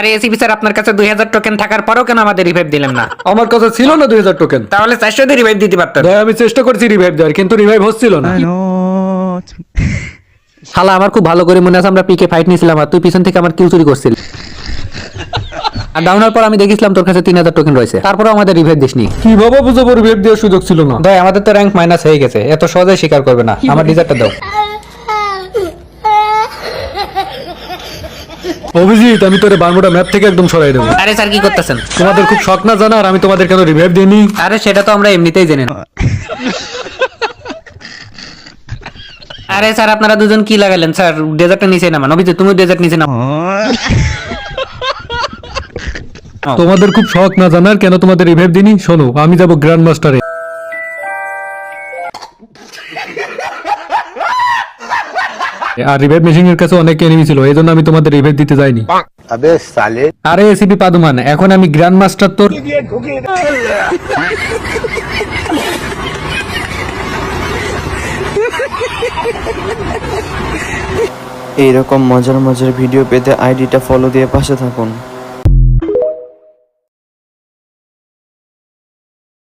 আরে ACP sir, আপনার কাছে 2000 টোকেন থাকার পরেও কেন আমাদের রিভাইভ দিলেন না? আমার কাছে ছিল না 2000 টোকেন। তাহলে 400 দিয়ে রিভাইভ দিতে পারতেন। ভাই আমি চেষ্টা করছি রিভাইভ দেওয়ার, কিন্তু রিভাইভ হচ্ছিল না। শালা আমার খুব ভালো করে মনে আছে, আমরা পিকে ফাইট নিয়েছিলাম আর তুই পিছন থেকে আমার কিল চুরি করছিলি। আর ডাউনার পর আমি দেখেছিলাম তোর কাছে 3000 টোকেন রয়েছে, তারপরে আমাদের রিভাইভ দিসনি। কিভাবে বুঝবো রিভাইভ দেওয়ার সুযোগ ছিল না? ভাই আমাদের তো র্যাঙ্ক মাইনাস হয়ে গেছে, এত সহজে স্বীকার করবে না। আমার ডিজার্টটা দাও। অভিজিৎ, আমি তোরে বারমুডা ম্যাপ থেকে একদম সরাই দেবো। আরে স্যার কি করতেছেন? তোমাদের খুব শখ না জানা আর আমি তোমাদের কেন রিভাইভ দিইনি? আরে সেটা তো আমরা এমনিতেই জেনে না। আরে স্যার আপনারা দুজন কি লাগালেন? স্যার ডেজার্টটা নিচে নামান। অভিজিৎ তুমি ডেজার্ট নিচে নামো। তোমাদের খুব শখ না জানার কেন তোমাদের রিভাইভ দিইনি? শোনো, আমি যাব গ্র্যান্ড মাস্টারে। আর রিভাইভ মেশিন এর কাছে অনেক এনিমি ছিল, এই জন্য আমি তোমাদের রিভাইভ দিতে যাইনি। আরে এসিপি পাদুমান, এখন আমি গ্র্যান্ড মাস্টার তোর। এইরকম মজার মজার ভিডিও পেতে আইডিটা ফলো দিয়ে পাশে থাকুন।